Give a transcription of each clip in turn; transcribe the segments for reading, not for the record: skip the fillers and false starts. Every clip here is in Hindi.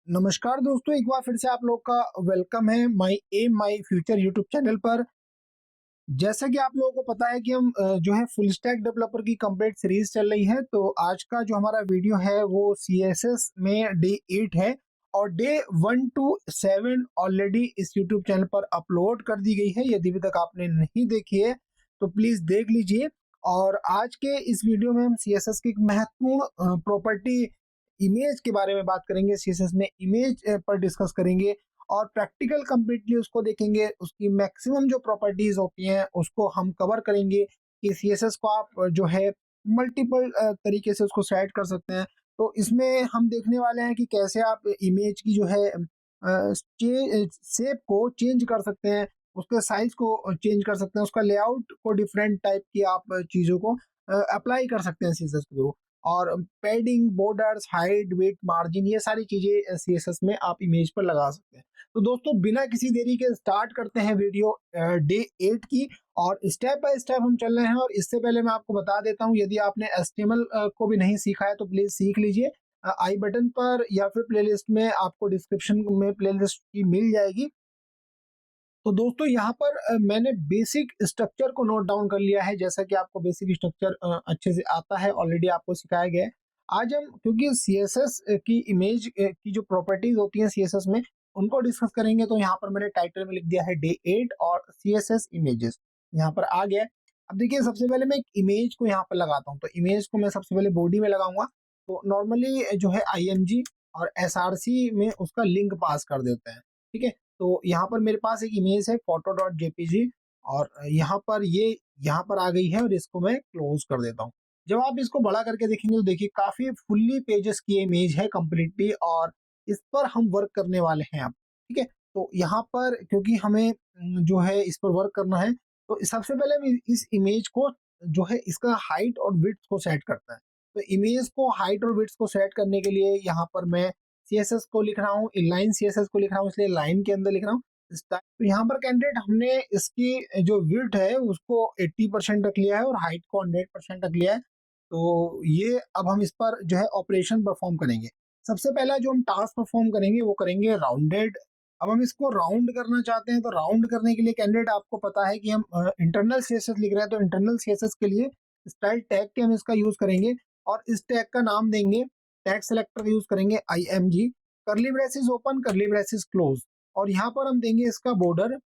नमस्कार दोस्तों, एक बार फिर से आप लोग का वेलकम है my M my future YouTube channel पर। जैसा कि आप लोगों को पता है कि हम जो है फुल स्टैक डेवलपर की कंप्लीट सीरीज चल रही है। तो आज का जो हमारा वीडियो है वो CSS में डे 8 है और डे 1 to 7 ऑलरेडी इस यूट्यूब चैनल पर अपलोड कर दी गई है। यदि अभी तक आपने नहीं देखी है तो प्लीज देख लीजिए। और आज के इस वीडियो में हम CSS की एक महत्वपूर्ण प्रॉपर्टी इमेज के बारे में बात करेंगे। CSS में इमेज पर डिस्कस करेंगे और प्रैक्टिकल कंप्लीटली उसको देखेंगे। उसकी मैक्सिमम जो प्रॉपर्टीज होती हैं उसको हम कवर करेंगे कि CSS को आप जो है मल्टीपल तरीके से उसको सेट कर सकते हैं। तो इसमें हम देखने वाले हैं कि कैसे आप इमेज की जो है शेप को चेंज कर सकते हैं, उसके साइज को चेंज कर सकते हैं, उसका लेआउट को डिफरेंट टाइप की आप चीज़ों को अप्लाई कर सकते हैं CSS के थ्रू। और padding, borders, height, weight, margin, ये सारी चीजें CSS में आप इमेज पर लगा सकते हैं। तो दोस्तों बिना किसी देरी के स्टार्ट करते हैं वीडियो डे 8 की। और स्टेप बाय स्टेप हम चल रहे हैं। और इससे पहले मैं आपको बता देता हूं, यदि आपने HTML को भी नहीं सीखा है तो प्लीज सीख लीजिए। आई बटन पर या फिर प्लेलिस्ट में आपको डिस्क्रिप्शन में प्लेलिस्ट की मिल जाएगी। तो दोस्तों यहाँ पर मैंने बेसिक स्ट्रक्चर को नोट डाउन कर लिया है। जैसा कि आपको बेसिक स्ट्रक्चर अच्छे से आता है, ऑलरेडी आपको सिखाया गया है। आज हम क्योंकि CSS की इमेज की जो प्रॉपर्टीज होती हैं CSS में उनको डिस्कस करेंगे, तो यहाँ पर मैंने टाइटल में लिख दिया है डे 8 और CSS इमेजेस यहाँ पर आ गया है। अब देखिए, सबसे पहले मैं एक इमेज को यहाँ पर लगाता हूँ। तो इमेज को मैं सबसे पहले बॉडी में लगाऊंगा। तो नॉर्मली जो है IMG और SRC में उसका लिंक पास कर देते हैं। ठीक है, तो यहाँ पर मेरे पास एक इमेज है photo.jpg और यहाँ पर आ गई है और इसको मैं क्लोज कर देता हूँ। जब आप इसको बड़ा करके देखेंगे तो देखिए काफी फुल्ली पेजेस की इमेज है कंप्लीटली, और इस पर हम वर्क करने वाले हैं अब। ठीक है, तो यहाँ पर क्योंकि हमें जो है इस पर वर्क करना है, तो सबसे पहले हम इस इमेज को जो है इसका हाइट और विड्थ को सेट करता है। तो इमेज को हाइट और विड्थ को सेट करने के लिए यहाँ पर मैं CSS को लिख रहा हूँ, इनलाइन CSS को लिख रहा हूँ, इसलिए लाइन के अंदर लिख रहा हूँ। तो यहाँ पर कैंडिडेट हमने इसकी जो विड्थ है उसको 80% रख लिया है और हाइट को 100% रख लिया है। तो ये अब हम इस पर जो है ऑपरेशन परफॉर्म करेंगे। सबसे पहला जो हम टास्क परफॉर्म करेंगे वो करेंगे राउंडेड। अब हम इसको राउंड करना चाहते हैं, तो राउंड करने के लिए कैंडिडेट आपको पता है कि हम इंटरनल CSS लिख रहे हैं। तो इंटरनल CSS के लिए स्टाइल टैग के हम इसका यूज करेंगे और इस टैग का नाम देंगे, टैग सेलेक्टर का यूज करेंगे IMG, करली ब्रेसेस ओपन, करली ब्रेसेस क्लोज। और यहाँ पर हम देंगे इसका बॉर्डर।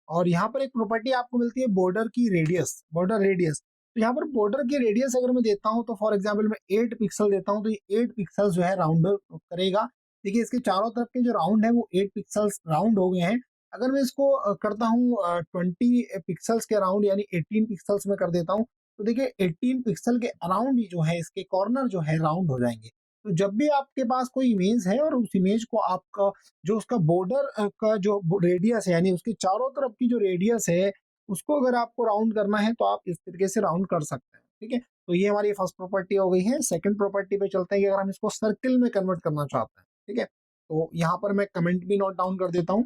और यहाँ पर एक प्रॉपर्टी आपको मिलती है बॉर्डर की रेडियस, बॉर्डर रेडियस। तो यहाँ पर बॉर्डर की रेडियस अगर मैं देता हूँ तो फॉर एग्जाम्पल मैं 8 पिक्सल देता हूँ, तो ये 8 पिक्सल जो है राउंड करेगा। देखिए इसके चारों तरफ के जो राउंड है वो 8 पिक्सल्स राउंड हो गए हैं। अगर मैं इसको करता हूँ 20 पिक्सल्स के अराउंड, यानी 18 पिक्सल्स में कर देता हूँ, तो देखिए 18 पिक्सल के अराउंड ही जो है इसके कॉर्नर जो है राउंड हो जाएंगे। तो जब भी आपके पास कोई इमेज है और उस इमेज को आपका जो उसका बॉर्डर का जो रेडियस है, यानी उसके चारों तरफ की जो रेडियस है, उसको अगर आपको राउंड करना है तो आप इस तरीके से राउंड कर सकते हैं। ठीक है, तो ये हमारी फर्स्ट प्रॉपर्टी हो गई है। सेकंड प्रॉपर्टी पे चलते हैं कि अगर हम इसको सर्किल में कन्वर्ट करना चाहते हैं। ठीक है, तो यहाँ पर मैं कमेंट भी नोट डाउन कर देता हूँ।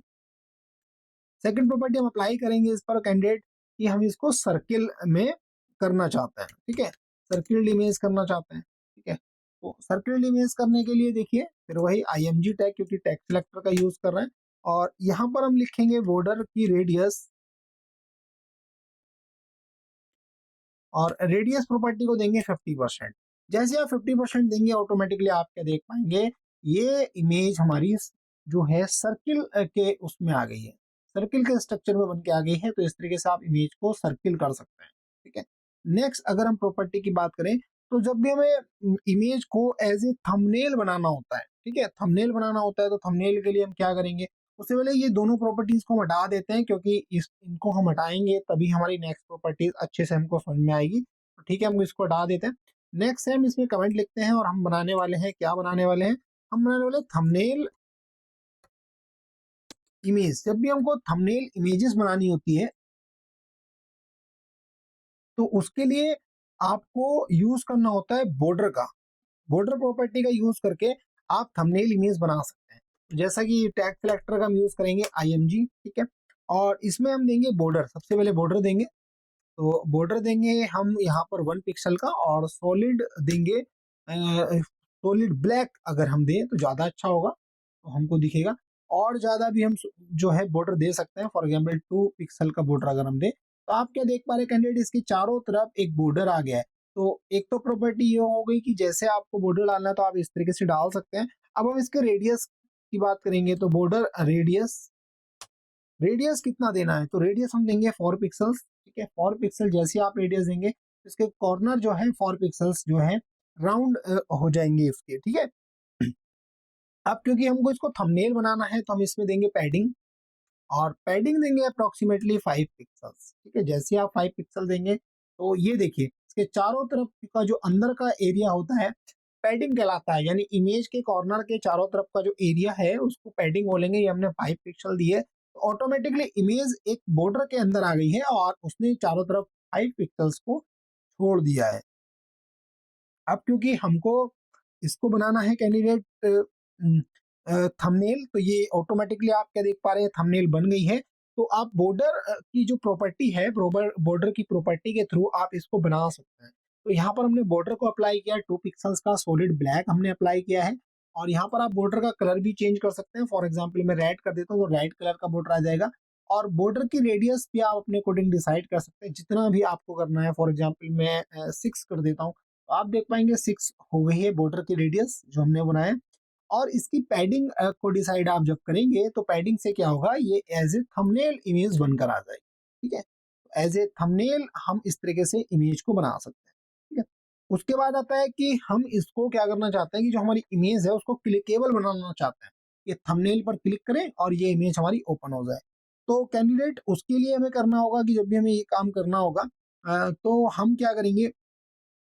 सेकंड प्रॉपर्टी हम अप्लाई करेंगे इस पर कैंडिडेट कि हम इसको सर्किल में करना चाहते हैं। ठीक है, सर्किल इमेज करना चाहते हैं। ठीक है, तो सर्किल इमेज करने के लिए देखिए फिर वही IMG टैग, क्योंकि टैग सेलेक्टर का यूज कर रहे हैं। और यहाँ पर हम लिखेंगे बॉर्डर की रेडियस, और रेडियस प्रॉपर्टी को देंगे 50%। जैसे आप 50% देंगे ऑटोमेटिकली आप क्या देख पाएंगे, ये इमेज हमारी जो है सर्किल के उसमें आ गई है, सर्किल के स्ट्रक्चर में बन के आ गई है। तो इस तरीके से आप इमेज को सर्किल कर सकते हैं। ठीक है, नेक्स्ट अगर हम प्रॉपर्टी की बात करें, तो जब भी हमें इमेज को एज ए थंबनेल बनाना होता है, ठीक है, थंबनेल बनाना होता है, तो थंबनेल के लिए हम क्या करेंगे, उससे पहले ये दोनों प्रॉपर्टीज को हम हटा देते हैं, क्योंकि इनको हम हटाएंगे तभी हमारी नेक्स्ट प्रॉपर्टीज अच्छे से हमको समझ में आएगी। तो ठीक है, हम इसको हटा देते हैं। नेक्स्ट है हम इसमें कमेंट लिखते हैं और हम बनाने वाले हैं, क्या बनाने वाले हैं, हम बनाने वाले थंबनेल इमेज। जब भी हमको थंबनेल इमेजेस बनानी होती है तो उसके लिए आपको यूज करना होता है बॉर्डर का, बॉर्डर प्रॉपर्टी का यूज करके आप थंबनेल इमेज बना सकते हैं। जैसा कि टैग सेलेक्टर का हम यूज करेंगे IMG। ठीक है, और इसमें हम देंगे बॉर्डर, सबसे पहले बॉर्डर देंगे। तो बॉर्डर देंगे हम यहाँ पर 1 पिक्सल का, और सॉलिड देंगे, सॉलिड ब्लैक अगर हम दें तो ज्यादा अच्छा होगा। तो हमको दिखेगा। और ज्यादा भी हम जो है बॉर्डर दे सकते हैं, फॉर एग्जाम्पल 2 पिक्सल का बॉर्डर अगर हम दे, तो आप क्या देख पा रहे हैं कैंडिडेट, इसके चारों तरफ एक बॉर्डर आ गया है। तो एक तो प्रॉपर्टी ये हो गई कि जैसे आपको बॉर्डर डालना है तो आप इस तरीके से डाल सकते हैं। अब हम इसके रेडियस की बात करेंगे, तो बॉर्डर रेडियस, रेडियस कितना देना है, तो रेडियस हम देंगे 4 पिक्सल्स। ठीक है, 4 पिक्सल जैसे आप रेडियस देंगे तो इसके कॉर्नर जो है 4 पिक्सल्स जो है राउंड हो जाएंगे इसके। ठीक है, अब क्योंकि हमको इसको थंबनेल बनाना है तो हम इसमें देंगे पैडिंग, और पैडिंग देंगे अप्रोक्सीमेटली 5 पिक्सल्स। ठीक है, जैसे आप 5 पिक्सल देंगे तो ये देखिए इसके चारों तरफ का जो अंदर का एरिया होता है पैडिंग कहलाता है, यानी इमेज के कॉर्नर के चारों तरफ का जो एरिया है उसको पैडिंग बोलेंगे। ये हमने 5 पिक्सल दिए तो ऑटोमेटिकली इमेज एक बॉर्डर के अंदर आ गई है और उसने चारों तरफ 5 पिक्सल्स को छोड़ दिया है। अब क्योंकि हमको इसको बनाना है कैंडिडेट थंबनेल, तो ये ऑटोमेटिकली आप क्या देख पा रहे हैं, थंबनेल बन गई है। तो आप बॉर्डर की जो प्रॉपर्टी है, बॉर्डर की प्रॉपर्टी के थ्रू आप इसको बना सकते हैं। तो यहाँ पर हमने बॉर्डर को अप्लाई किया, 2 पिक्सल्स का सॉलिड ब्लैक हमने अप्लाई किया है। और यहाँ पर आप बॉर्डर का कलर भी चेंज कर सकते हैं, फॉर एग्जाम्पल मैं रेड कर देता हूँ तो रेड कलर का बॉर्डर आ जाएगा। और बॉर्डर की रेडियस भी आप अपने अकॉर्डिंग डिसाइड कर सकते हैं, जितना भी आपको करना है। फॉर एग्जाम्पल मैं 6 कर देता हूँ, तो आप देख पाएंगे 6 हो गई है बॉर्डर की रेडियस जो हमने बनाया। और इसकी पैडिंग को डिसाइड आप जब करेंगे तो पैडिंग से क्या होगा, ये एज ए थंबनेल इमेज बनकर आ जाएगी। ठीक है, एज ए थंबनेल हम इस तरीके से इमेज को बना सकते हैं। ठीक है, उसके बाद आता है कि हम इसको क्या करना चाहते हैं कि जो हमारी इमेज है उसको क्लिकेबल बनाना चाहते हैं। ये थंबनेल पर क्लिक करें और ये इमेज हमारी ओपन हो जाए। तो कैंडिडेट उसके लिए हमें करना होगा कि जब भी हमें ये काम करना होगा तो हम क्या करेंगे,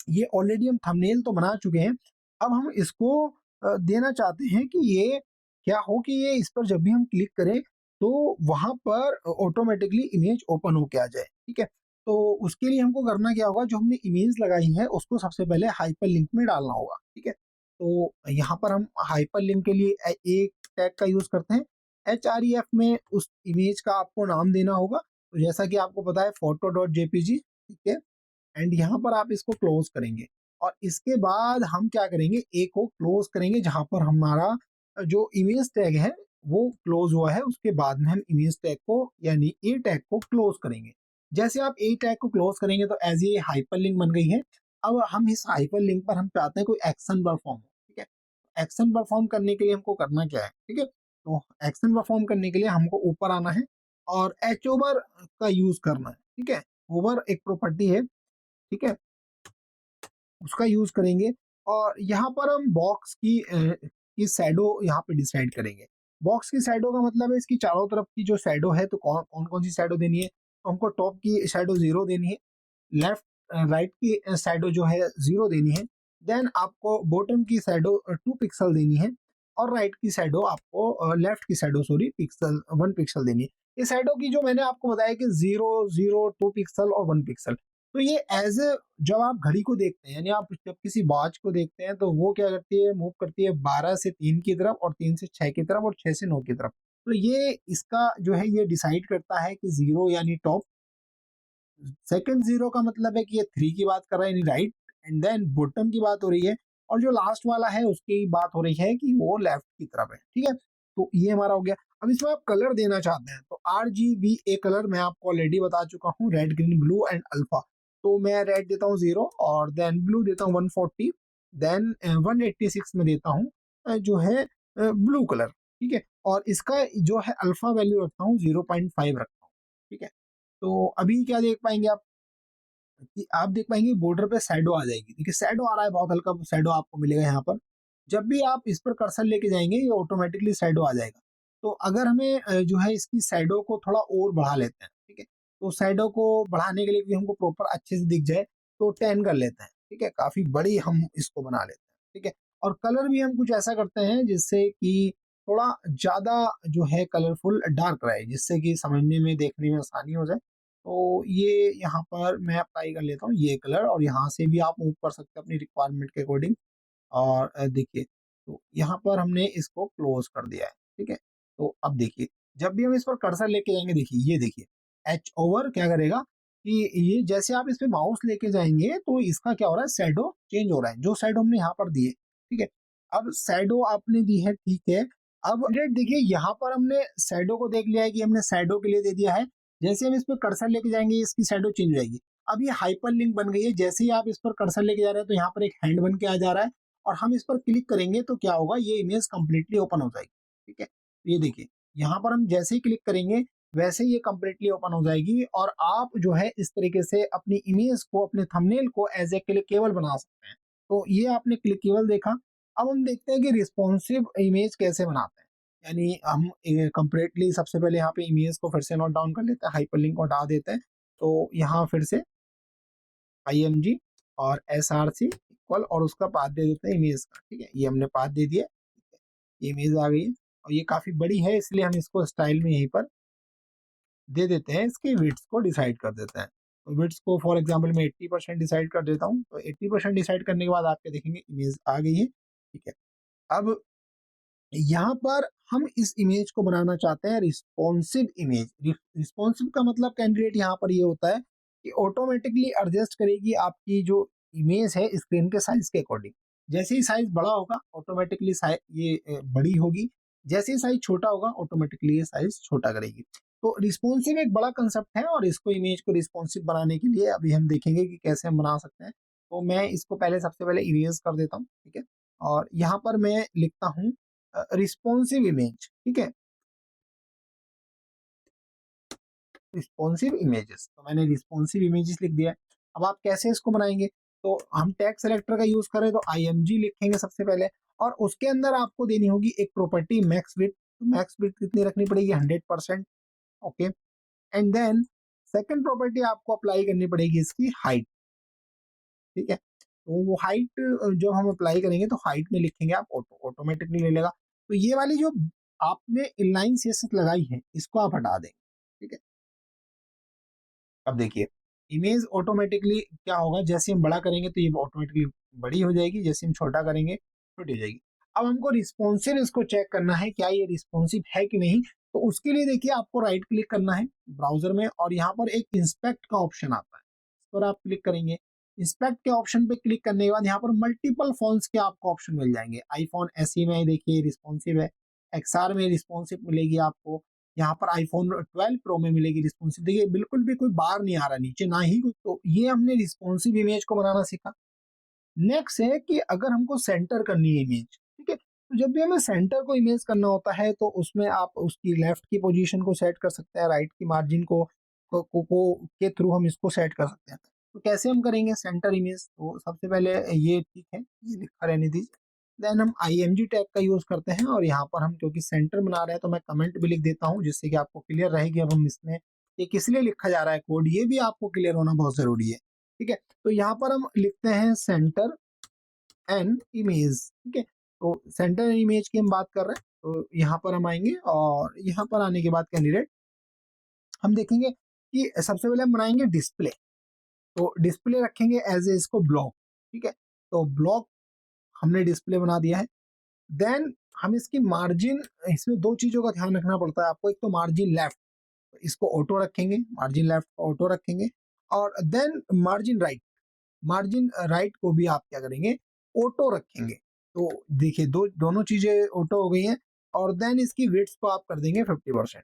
ये ऑलरेडी हम थंबनेल तो बना चुके हैं। अब हम इसको देना चाहते हैं कि ये क्या हो कि ये इस पर जब भी हम क्लिक करें तो वहां पर ऑटोमेटिकली इमेज ओपन होके आ जाए। ठीक है, तो उसके लिए हमको करना क्या होगा, जो हमने इमेज लगाई है उसको सबसे पहले हाइपर लिंक में डालना होगा। ठीक है, तो यहाँ पर हम हाइपर लिंक के लिए एक टैग का यूज करते हैं। HREF में उस इमेज का आपको नाम देना होगा। तो जैसा कि आपको पता है photo.jpg। ठीक है, एंड यहाँ पर आप इसको क्लोज करेंगे और इसके बाद हम क्या करेंगे, ए को क्लोज करेंगे। जहां पर हमारा जो इमेज टैग है वो क्लोज हुआ है, उसके बाद में हम इमेज टैग को यानी ए टैग को क्लोज करेंगे। जैसे आप ए टैग को क्लोज करेंगे तो एज ये हाइपर लिंक बन गई है। अब हम इस हाइपर लिंक पर हम चाहते हैं कोई एक्शन परफॉर्म हो। ठीक है, एक्शन परफॉर्म करने के लिए हमको करना क्या है, ठीक है, तो एक्शन परफॉर्म करने के लिए हमको ऊपर आना है और एच ओवर का यूज करना है। ठीक है, ओवर एक प्रॉपर्टी है। ठीक है, उसका यूज करेंगे और यहाँ पर हम बॉक्स की शैडो यहाँ पे डिसाइड करेंगे। बॉक्स की शैडो का मतलब है इसकी चारों तरफ की जो शैडो है, तो कौन कौन कौन सी शैडो देनी है, तो हमको टॉप की शैडो 0 देनी है, लेफ्ट राइट की शैडो जो है 0 देनी है, देन आपको बॉटम की शैडो 2 पिक्सल देनी है, और राइट की शैडो आपको लेफ्ट की शैडो सॉरी पिक्सल 1 पिक्सल देनी है। ये शैडो की जो मैंने आपको बताया कि 0, 0, 2 पिक्सल और 1 पिक्सल, तो ये एज ए जब आप घड़ी को देखते हैं, यानी आप जब किसी वॉच को देखते हैं तो वो क्या करती है, मूव करती है 12 से 3 की तरफ और 3 से 6 की तरफ और 6 से 9 की तरफ। तो ये इसका जो है ये डिसाइड करता है कि 0 यानी टॉप, सेकंड 0 का मतलब है कि ये 3 की बात कर रहा है यानी राइट, एंड देन बॉटम की बात हो रही है, और जो लास्ट वाला है उसकी बात हो रही है कि वो लेफ्ट की तरफ है। ठीक है, तो ये हमारा हो गया। अब इसमें आप कलर देना चाहते हैं तो RGBA कलर मैं आपको ऑलरेडी बता चुका हूँ, red green blue and alpha. तो मैं रेड देता हूँ 0 और देन ब्लू देता हूँ 140, देन 186 में देता हूँ जो है ब्लू कलर। ठीक है, और इसका जो है अल्फा वैल्यू रखता हूँ 0.5 रखता हूँ। ठीक है, तो अभी क्या देख पाएंगे कि आप देख पाएंगे बॉर्डर पे शैडो आ जाएगी। देखिए शैडो आ रहा है, बहुत हल्का शैडो आपको मिलेगा यहाँ पर। जब भी आप इस पर कर्सर लेके जाएंगे ये ऑटोमेटिकली शैडो आ जाएगा। तो अगर हमें जो है इसकी शैडो को थोड़ा और बढ़ा लेते हैं, ठीक है, तो शैडो को बढ़ाने के लिए भी हमको प्रॉपर अच्छे से दिख जाए तो 10 कर लेते हैं। ठीक है, काफी बड़ी हम इसको बना लेते हैं। ठीक है, और कलर भी हम कुछ ऐसा करते हैं जिससे कि थोड़ा ज्यादा जो है कलरफुल डार्क रहे, जिससे कि समझने में देखने में आसानी हो जाए। तो ये यहाँ पर मैं अप्लाई कर लेता हूँ ये कलर, और यहाँ से भी आप मूव कर सकते हैं अपनी रिक्वायरमेंट के अकॉर्डिंग। और देखिए तो यहाँ पर हमने इसको क्लोज कर दिया है। ठीक है, तो अब देखिए जब भी हम इस पर कर्सर लेके जाएंगे, देखिए ये देखिए एच ओवर क्या करेगा कि ये जैसे आप इस पे माउस लेके जाएंगे तो इसका क्या हो रहा है, शैडो चेंज हो रहा है, जो शैडो हमने यहाँ पर दी है। ठीक है, अब शैडो आपने दी है, ठीक है। अब कैंडिडेट देखिए यहाँ पर हमने शैडो को देख लिया है कि हमने शैडो के लिए दे दिया है। जैसे हम इस पर कर्सर लेके जाएंगे इसकी शैडो चेंज हो जाएगी। अब ये हाइपर लिंक बन गई है। जैसे ही आप इस पर कर्सर लेके जा रहे हैं तो यहाँ पर एक हैंड बन के आ जा रहा है और हम इस पर क्लिक करेंगे तो क्या होगा, ये इमेज कंप्लीटली ओपन हो जाएगी। ठीक है, ये देखिए यहाँ पर हम जैसे ही क्लिक करेंगे वैसे ही ये कंप्लीटली ओपन हो जाएगी और आप जो है इस तरीके से अपनी इमेज को, अपने थंबनेल को एज ए क्लिकेबल बना सकते हैं। तो ये आपने क्लिकेबल देखा। अब हम देखते हैं कि रिस्पॉन्सिव इमेज कैसे बनाते हैं। यानी हम कंप्लीटली सबसे पहले यहाँ पे इमेज को फिर से नोट डाउन कर लेते हैं, हाइपरलिंक को हटा देते हैं। तो यहाँ फिर से IMG और SRC इक्वल और उसका पाथ दे देते हैं इमेज का। ठीक है, ये हमने पाथ दे दिया, इमेज आ गई है और ये काफी बड़ी है इसलिए हम इसको स्टाइल में यहीं पर दे देते हैं, इसके विड्थ को डिसाइड कर देते हैं। तो विड्थ को फॉर एग्जांपल मैं 80% डिसाइड कर देता हूँ। तो 80% डिसाइड करने के बाद आपके देखेंगे इमेज आ गई है। ठीक है, अब यहाँ पर हम इस इमेज को बनाना चाहते हैं रिस्पॉन्सिव इमेज। रिस्पॉन्सिव का मतलब कैंडिडेट यहाँ पर ये होता है कि ऑटोमेटिकली एडजस्ट करेगी आपकी जो इमेज है स्क्रीन के साइज के अकॉर्डिंग। जैसे ही साइज बड़ा होगा ऑटोमेटिकली ये बड़ी होगी, जैसे ही साइज छोटा होगा ऑटोमेटिकली ये साइज छोटा करेगी। तो रिस्पॉन्सिव एक बड़ा कंसेप्ट है और इसको इमेज को रिस्पॉन्सिव बनाने के लिए अभी हम देखेंगे कि कैसे हम बना सकते हैं। तो मैं इसको पहले सबसे पहले इरेज कर देता हूँ। ठीक है, और यहाँ पर मैं लिखता हूँ रिस्पॉन्सिव इमेज। ठीक है, रिस्पॉन्सिव इमेजेस, तो मैंने रिस्पॉन्सिव इमेजेस लिख दिया है। अब आप कैसे इसको बनाएंगे, तो हम टैग सेलेक्टर का यूज करें तो IMG लिखेंगे सबसे पहले और उसके अंदर आपको देनी होगी एक property max width. Max width कितनी रखनी पड़ेगी, 100%। Okay, and then second property आपको अप्लाई करनी पड़ेगी इसकी हाइट। ठीक है, तो वो हाइट जब हम अप्लाई करेंगे तो हाइट में लिखेंगे आप ऑटोमेटिकली ले लेगा। तो ये वाली जो आपने इनलाइन सीएसएस लगाई है इसको आप हटा देंगे। ठीक है, अब देखिए इमेज ऑटोमेटिकली क्या होगा, जैसे हम बड़ा करेंगे तो ये ऑटोमेटिकली बड़ी हो जाएगी, जैसे हम छोटा करेंगे छोटी हो जाएगी। अब हमको रिस्पॉन्सिव इसको चेक करना है क्या ये रिस्पॉन्सिव है कि नहीं। तो उसके लिए देखिए आपको राइट क्लिक करना है ब्राउजर में और यहाँ पर एक इंस्पेक्ट का ऑप्शन आता है, इस पर आप क्लिक करेंगे। इंस्पेक्ट के ऑप्शन पे क्लिक करने के बाद यहाँ पर मल्टीपल फोन्स के आपको ऑप्शन मिल जाएंगे। आईफोन SE में देखिए रिस्पॉन्सिव है, XR में रिस्पॉन्सिव मिलेगी आपको, यहाँ पर आईफोन 12 प्रो में मिलेगी रिस्पॉन्सिव। देखिए बिल्कुल भी कोई बार नहीं आ रहा नीचे ना ही कोई। तो ये हमने रिस्पॉन्सिव इमेज को बनाना सीखा। नेक्स्ट है कि अगर हमको सेंटर करनी है इमेज। ठीक है, तो जब भी हमें सेंटर को इमेज करना होता है तो उसमें आप उसकी लेफ्ट की पोजीशन को सेट कर सकते हैं, राइट की मार्जिन को के थ्रू हम इसको सेट कर सकते हैं। तो कैसे हम करेंगे सेंटर इमेज, तो सबसे पहले ये ठीक है, ये लिखा रहने दीजिए। देन हम IMG टैग का यूज करते हैं और यहाँ पर हम क्योंकि सेंटर बना रहे हैं तो मैं कमेंट भी लिख देता हूँ जिससे कि आपको क्लियर रहेगी अब हम इसमें ये किस लिए लिखा जा रहा है कोड, ये भी आपको क्लियर होना बहुत जरूरी है। ठीक है, तो यहाँ पर हम लिखते हैं सेंटर एन इमेज। ठीक है, तो सेंटर एन इमेज की हम बात कर रहे हैं। तो यहाँ पर हम आएंगे और यहाँ पर आने के बाद कैंडिडेट हम देखेंगे कि सबसे पहले हम बनाएंगे डिस्प्ले। तो डिस्प्ले रखेंगे एज ए इसको ब्लॉक। ठीक है, तो ब्लॉक हमने डिस्प्ले बना दिया है। देन हम इसकी मार्जिन, इसमें दो चीजों का ध्यान रखना पड़ता है आपको। एक तो मार्जिन लेफ्ट, इसको ऑटो रखेंगे, मार्जिन लेफ्ट को ऑटो रखेंगे और then margin right, margin right को भी आप क्या करेंगे ऑटो रखेंगे। तो देखिए दोनों चीजें ऑटो हो गई हैं और देन इसकी वेट्स को आप कर देंगे 50%।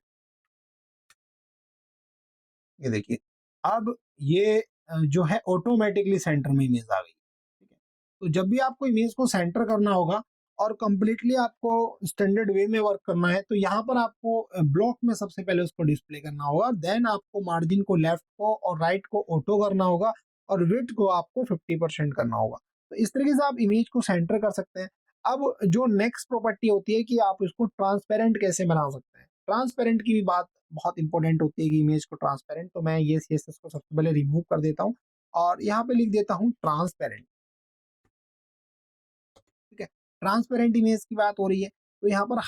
ये देखिए अब ये जो है ऑटोमेटिकली सेंटर में इमेज आ गई। ठीक है, तो जब भी आपको इमेज को सेंटर करना होगा और कंप्लीटली आपको स्टैंडर्ड वे में वर्क करना है तो यहाँ पर आपको ब्लॉक में सबसे पहले उसको डिस्प्ले करना होगा। देन आपको मार्जिन को लेफ्ट को और राइट को ऑटो करना होगा और विड्थ को आपको 50% करना होगा। तो इस तरीके से आप इमेज को सेंटर कर सकते हैं। अब जो नेक्स्ट प्रॉपर्टी होती है कि आप इसको ट्रांसपेरेंट कैसे बना सकते हैं। ट्रांसपेरेंट की भी बात बहुत इंपॉर्टेंट होती है कि इमेज को ट्रांसपेरेंट, तो मैं ये CSS को सबसे पहले रिमूव कर देता हूँ और यहाँ पे लिख देता हूँ ट्रांसपेरेंट। ठीक है, ट्रांसपेरेंट इमेज की बात हो रही है तो यहाँ पर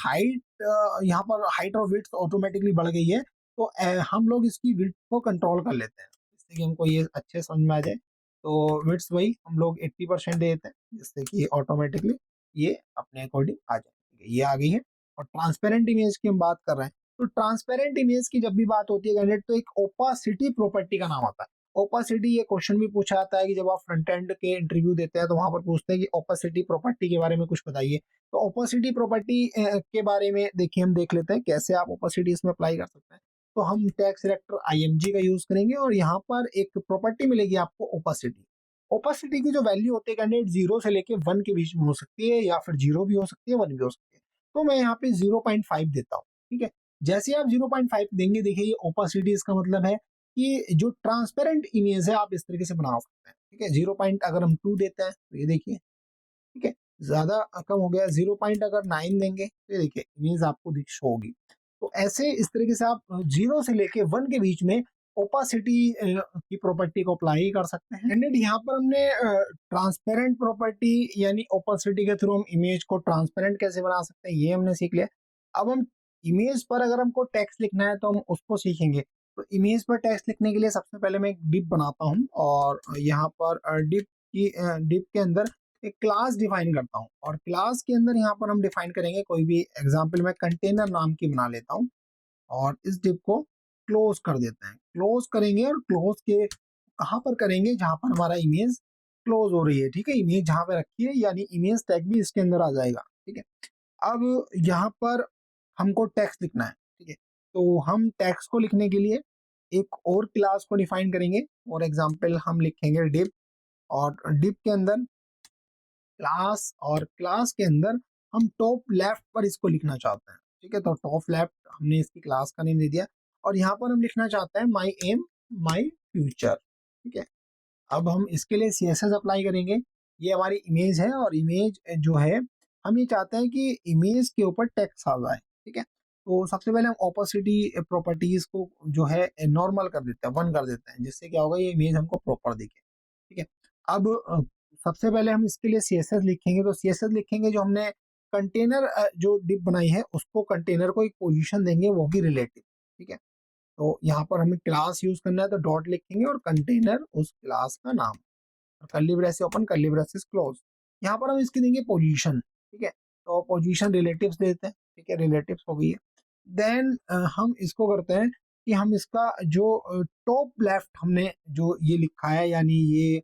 हाइट और विड्थ ऑटोमेटिकली बढ़ गई है। तो हम लोग इसकी विड्थ को कंट्रोल कर लेते हैं जिससे कि हमको ये अच्छे समझ में आ जाए। तो विड्थ वही हम लोग 80% दे देते हैं जिससे कि ऑटोमेटिकली ये अपने अकॉर्डिंग आ जाए। ठीक है, ये आ गई है। और ट्रांसपेरेंट इमेज की हम बात कर रहे हैं तो ट्रांसपेरेंट इमेज की जब भी बात होती है कैंडिडेट तो एक ओपासिटी प्रॉपर्टी का नाम आता है। ओपासिटी, ये क्वेश्चन भी पूछा जाता है कि जब आप फ्रंट एंड के इंटरव्यू देते हैं तो वहां पर पूछते हैं कि ओपासिटी प्रॉपर्टी के बारे में कुछ बताइए। तो ओपासिटी प्रॉपर्टी के बारे में देखिए, हम देख लेते हैं कैसे आप ओपासिटी इसमें अप्लाई कर सकते हैं। तो हम टैग सिलेक्टर IMG का यूज करेंगे और यहाँ पर एक प्रॉपर्टी मिलेगी आपको ओपासिटी। ओपासिटी की जो वैल्यू होती है कैंडिडेट 0 से लेके 1 के बीच में हो सकती है, या फिर 0 भी हो सकती है, 1 भी हो सकती है। तो मैं यहाँ पे 0.5 देता हूँ। ठीक है, जैसे ही आप 0.5 देंगे, देखिए ये ओपासिटी, इसका मतलब है कि जो ट्रांसपेरेंट इमेज है आप इस तरीके से बना सकते हैं। ठीक है, 0 पॉइंट अगर हम 2 देते हैं तो ये देखिए, ठीक है, ज्यादा कम हो गया। 0 पॉइंट अगर 9 देंगे तो ये देखिए इमेज आपको दिख शो होगी। तो ऐसे इस तरीके से आप 0 से लेके 1 के बीच में ओपासिटी की प्रॉपर्टी को अप्लाई कर सकते हैं। एंड यहाँ पर हमने ट्रांसपेरेंट प्रॉपर्टी यानी ओपासिटी के थ्रू हम इमेज को ट्रांसपेरेंट कैसे बना सकते हैं, ये हमने सीख लिया। अब हम इमेज पर अगर हमको टेक्स्ट लिखना है तो हम उसको सीखेंगे। तो इमेज पर टेक्स्ट लिखने के लिए सबसे पहले मैं एक डिप बनाता हूँ, और यहाँ पर डिप के अंदर एक क्लास डिफाइन करता हूँ, और क्लास के अंदर यहाँ पर हम डिफाइन करेंगे कोई भी एग्जाम्पल, मैं कंटेनर नाम की बना लेता हूँ, और इस डिप को क्लोज कर देते हैं। क्लोज करेंगे, और क्लोज के कहाँ पर करेंगे, जहां पर हमारा इमेज क्लोज हो रही है। ठीक है, इमेज जहां पे रखी है, यानी इमेज टैग भी इसके अंदर आ जाएगा। ठीक है, अब यहाँ पर हमको टेक्स्ट लिखना है। ठीक है, तो हम टेक्स्ट को लिखने के लिए एक और क्लास को डिफाइन करेंगे। फॉर एग्जाम्पल हम लिखेंगे डिप, और डिप के अंदर क्लास, और क्लास के अंदर हम टॉप लेफ्ट पर इसको लिखना चाहते हैं। ठीक है, तो टॉप लेफ्ट हमने इसकी क्लास का नेम दे दिया, और यहाँ पर हम लिखना चाहते हैं माई एम माई फ्यूचर। ठीक है, अब हम इसके लिए CSS अप्लाई करेंगे। ये हमारी इमेज है, और इमेज जो है हम ये चाहते हैं कि इमेज के ऊपर टेक्स्ट आ जाए। ठीक है, तो सबसे पहले हम ओपेसिटी प्रॉपर्टीज को जो है नॉर्मल कर देते हैं, 1 कर देते हैं, जिससे क्या होगा, ये इमेज हमको प्रॉपर दिखे। ठीक है, अब सबसे पहले हम इसके लिए CSS लिखेंगे। तो CSS लिखेंगे, जो हमने कंटेनर जो डिप बनाई है उसको, कंटेनर को एक पोजीशन देंगे, वो भी रिलेटिव। ठीक है, तो यहाँ पर हमें क्लास यूज करना है, तो डॉट लिखेंगे और कंटेनर उस क्लास का नाम, और curly brace open, curly braces close. यहाँ पर हम इसकी देंगे पोजीशन। ठीक है, तो पोजीशन रिलेटिव्स देते हैं। ठीक है, रिलेटिव्स हो गई है। देन हम इसको करते हैं कि हम इसका जो टॉप लेफ्ट हमने जो ये लिखा है, यानी ये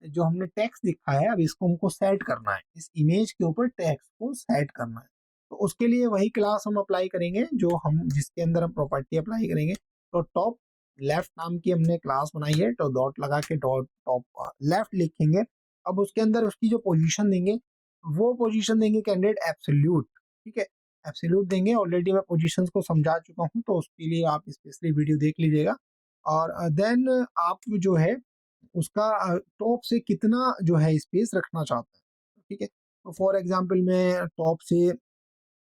जो हमने टेक्स्ट लिखा है, अब इसको हमको सेट करना है, इस इमेज के ऊपर टेक्स्ट को सेट करना है। तो उसके लिए वही क्लास हम अप्लाई करेंगे, जो हम जिसके अंदर हम प्रॉपर्टी अप्लाई करेंगे। तो टॉप लेफ्ट नाम की हमने क्लास बनाई है, तो डॉट लगा के डॉट टॉप लेफ्ट लिखेंगे। अब उसके अंदर उसकी जो पोजीशन देंगे, वो पोजीशन देंगे कैंडिडेट एब्सोल्यूट। ठीक है, एब्सोल्यूट देंगे। ऑलरेडी मैं पोजीशंस को समझा चुका हूँ, तो उसके लिए आप स्पेशली वीडियो देख लीजिएगा। और देन आप जो है उसका टॉप से कितना जो है स्पेस रखना चाहते हैं। ठीक है, तो फॉर एग्जांपल मैं टॉप से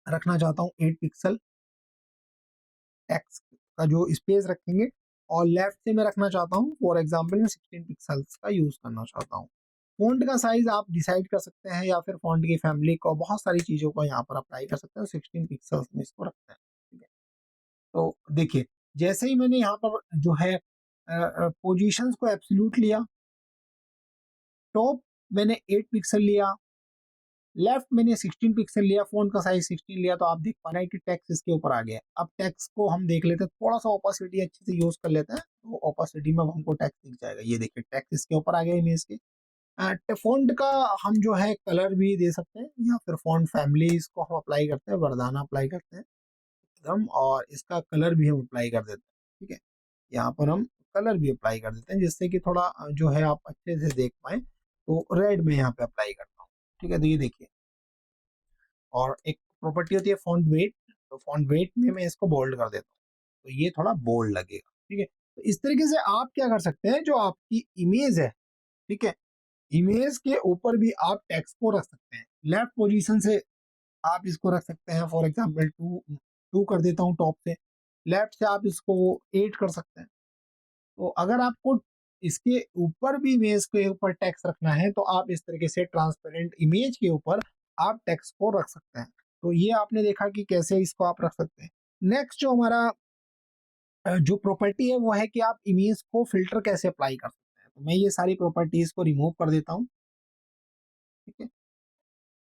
रखना चाहता हूँ 8 पिक्सल टेक्स्ट का जो स्पेस रखेंगे, और लेफ्ट से मैं रखना चाहता हूँ, फॉर एग्जांपल मैं 16 पिक्सल्स का यूज करना चाहता हूँ। फॉन्ट का साइज आप डिसाइड कर सकते हैं, या फिर फॉन्ट की फैमिली को, बहुत सारी चीजों को यहाँ पर अप्लाई कर सकते हैं। 16 पिक्सल्स में इसको रखते हैं। ठीक है, तो देखिए, जैसे ही मैंने यहाँ पर जो है पोजीशंस को एब्सोल्यूट लिया, टॉप मैंने 8 पिक्सल लिया, लेफ्ट मैंने 16 पिक्सल लिया, फोन का साइज 16 लिया, तो आप देख पा रहे हैं कि टेक्स्ट इसके ऊपर आ गया। अब टेक्स्ट को हम देख लेते हैं, थोड़ा सा ओपासिटी अच्छे से यूज कर लेते हैं, तो ओपासिटी में हमको टेक्स्ट दिख जाएगा। ये देखिए टेक्स्ट इसके ऊपर आ गया इमेज के। फॉन्ट का हम जो है कलर भी दे सकते हैं, या फिर फॉन्ट फैमिलीज को हम अप्लाई करते हैं, वर्दाना अप्लाई करते हैं एकदम, और इसका कलर भी हम अप्लाई कर देते हैं। ठीक है, यहाँ पर हम कलर भी अप्लाई कर देते हैं, जिससे कि थोड़ा जो है आप अच्छे से देख पाए। तो रेड में यहाँ पे अप्लाई करता हूँ। ठीक है, तो ये देखिए, और एक प्रॉपर्टी होती है फॉन्ट वेट, तो फॉन्ट वेट में मैं इसको बोल्ड कर देता हूँ, तो ये थोड़ा बोल्ड लगेगा। ठीक है, तो इस तरीके से आप क्या कर सकते हैं, जो आपकी इमेज है, ठीक है, इमेज के ऊपर भी आप टेक्स्ट को रख सकते हैं। लेफ्ट पोजीशन से आप इसको रख सकते हैं, फॉर एग्जांपल 2 कर देता हूँ टॉप से, लेफ्ट से आप इसको 8 कर सकते हैं। तो अगर आपको इसके ऊपर भी इमेज के ऊपर टेक्स्ट रखना है, तो आप इस तरीके से ट्रांसपेरेंट इमेज के ऊपर आप टेक्स्ट को रख सकते हैं। तो ये आपने देखा कि कैसे इसको आप रख सकते हैं। नेक्स्ट जो हमारा जो प्रॉपर्टी है, वो है कि आप इमेज को फिल्टर कैसे अप्लाई कर सकते हैं। तो मैं ये सारी प्रॉपर्टीज को रिमूव कर देता हूँ। ठीक है,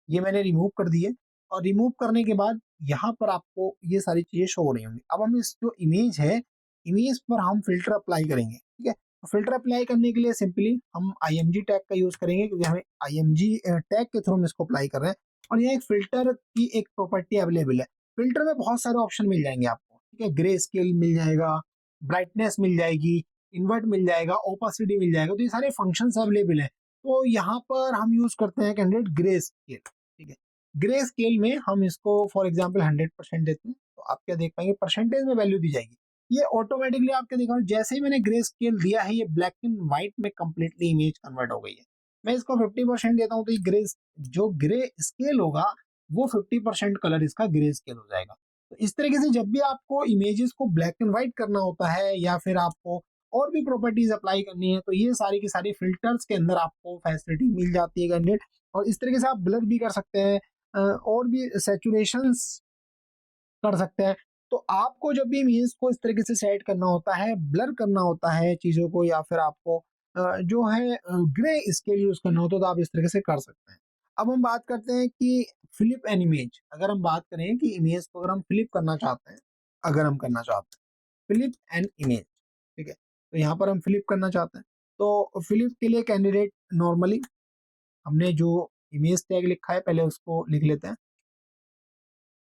ये मैंने रिमूव कर दी है, और रिमूव करने के बाद यहाँ पर आपको ये सारी चीजें शो हो रही होंगी। अब हम इस जो इमेज है, इमेज पर हम फिल्टर अप्लाई करेंगे। ठीक है, फिल्टर अप्लाई करने के लिए सिंपली हम IMG टैग का यूज करेंगे, क्योंकि हमें IMG टैग के थ्रू हम इसको अप्लाई कर रहे हैं। और यहाँ एक फिल्टर की एक प्रॉपर्टी अवेलेबल है। फिल्टर में बहुत सारे ऑप्शन मिल जाएंगे आपको, ठीक है। ग्रे स्केल मिल जाएगा, ब्राइटनेस मिल जाएगी, इन्वर्ट मिल जाएगा, ओपासिटी मिल जाएगा, तो ये सारे फंक्शन अवेलेबल है। तो यहाँ पर हम यूज करते हैं कैंडिडेट ग्रे स्केल, ठीक है। ग्रे स्केल में हम इसको फॉर एग्जाम्पल 100% देते हैं, तो आप क्या देख पाएंगे, परसेंटेज में वैल्यू दी जाएगी। ये ऑटोमेटिकली आपके देखा, जैसे ही मैंने ग्रे स्केल दिया है, ये ब्लैक एंड व्हाइट में कंप्लीटली इमेज कन्वर्ट हो गई है। मैं इसको 50% देता हूँ, तो ये ग्रे, जो ग्रे स्केल होगा वो 50% कलर इसका ग्रे स्केल हो जाएगा। तो इस तरीके से जब भी आपको इमेजेस को ब्लैक एंड व्हाइट करना होता है, या फिर आपको और भी प्रॉपर्टीज अप्लाई करनी है, तो ये सारी की सारी फिल्टर्स के अंदर आपको फैसिलिटी मिल जाती है कैंडिडेट। और इस तरीके से आप ब्लर भी कर सकते हैं, और भी सैचुरेशंस कर सकते हैं। तो आपको जब भी इमेज को इस तरीके से सेट करना होता है, ब्लर करना होता है चीजों को, या फिर आपको जो है ग्रे स्केल यूज करना होता है, तो आप इस तरीके से कर सकते हैं। अब हम बात करते हैं कि फ्लिप एन इमेज। अगर हम बात करें कि इमेज को अगर हम फ्लिप करना चाहते हैं, अगर हम करना चाहते हैं फ्लिप एन इमेज, ठीक है, तो यहाँ पर हम फ्लिप करना चाहते हैं। तो फ्लिप के लिए कैंडिडेट नॉर्मली हमने जो इमेज टैग लिखा है, पहले उसको लिख लेते हैं।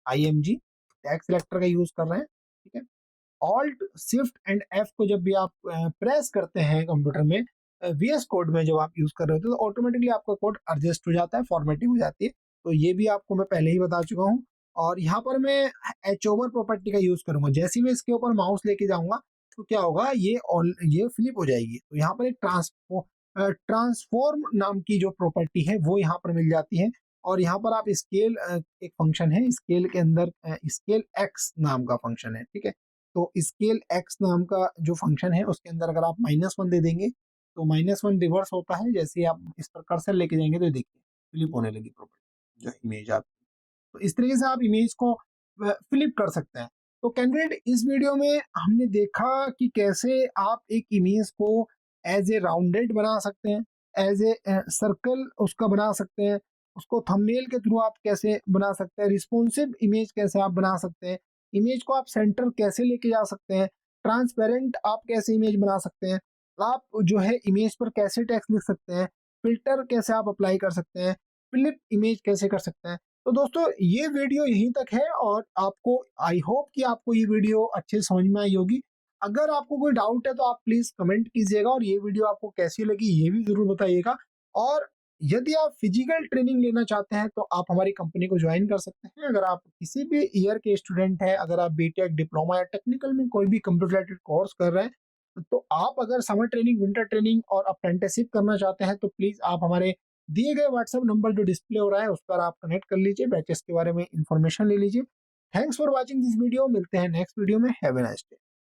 IMG टैग सिलेक्टर का यूज कर रहे हैं, ठीक है। ऑल्ट शिफ्ट एंड F को जब भी आप प्रेस करते हैं कंप्यूटर में, VS कोड में जब आप यूज कर रहे होते हैं, तो ऑटोमेटिकली आपका कोड एडजस्ट हो जाता है, फॉर्मेटिंग हो जाती है। तो ये भी आपको मैं पहले ही बता चुका हूँ। और यहाँ पर मैं एच ओवर प्रॉपर्टी का यूज करूंगा। जैसे ही मैं इसके ऊपर माउस लेके जाऊंगा, तो क्या होगा, ये फ्लिप हो जाएगी। तो यहाँ पर एक ट्रांसफॉर्म नाम की जो प्रॉपर्टी है वो यहाँ पर मिल जाती है। और यहाँ पर आप स्केल, एक फंक्शन है स्केल के अंदर, स्केल एक्स नाम का फंक्शन है, ठीक है। तो स्केल एक्स नाम का जो फंक्शन है, उसके अंदर अगर आप -1 दे देंगे, तो -1 रिवर्स होता है। जैसे ही आप इस पर कर्सर लेके जाएंगे, तो देखिए फ्लिप होने लगी प्रॉपर्टी, जो इमेज आप, तो इस तरीके से आप इमेज को फ्लिप कर सकते हैं। तो कैंडिडेट, इस वीडियो में हमने देखा कि कैसे आप एक इमेज को एज ए राउंडेड बना सकते हैं, एज ए सर्कल उसका बना सकते हैं, उसको थंबनेल के थ्रू आप कैसे बना सकते हैं, रिस्पॉन्सिव इमेज कैसे आप बना सकते हैं, इमेज को आप सेंटर कैसे लेके जा सकते हैं, ट्रांसपेरेंट आप कैसे इमेज बना सकते हैं, आप जो है इमेज पर कैसे टेक्स्ट लिख सकते हैं, फिल्टर कैसे आप अप्लाई कर सकते हैं, फ्लिप इमेज कैसे कर सकते हैं। तो दोस्तों, ये वीडियो यहीं तक है, और आपको, आई होप कि आपको ये वीडियो अच्छे से समझ में आई होगी। अगर आपको कोई डाउट है, तो आप प्लीज कमेंट कीजिएगा, और ये वीडियो आपको कैसी लगी ये भी जरूर बताइएगा। और यदि आप फिजिकल ट्रेनिंग लेना चाहते हैं, तो आप हमारी कंपनी को ज्वाइन कर सकते हैं। अगर आप किसी भी ईयर के स्टूडेंट हैं, अगर आप बीटेक, डिप्लोमा या टेक्निकल में कोई भी कंप्यूटर रिलेटेड कोर्स कर रहे हैं, तो आप अगर समर ट्रेनिंग, विंटर ट्रेनिंग और अप्रेंटिसशिप करना चाहते हैं, तो प्लीज आप हमारे दिए गए व्हाट्सएप नंबर जो डिस्प्ले हो रहा है, उस पर आप कनेक्ट कर लीजिए, बैचेस के बारे में इंफॉर्मेशन ले लीजिए। Thanks for watching this video. मिलते हैं नेक्स्ट वीडियो में। Have a nice day.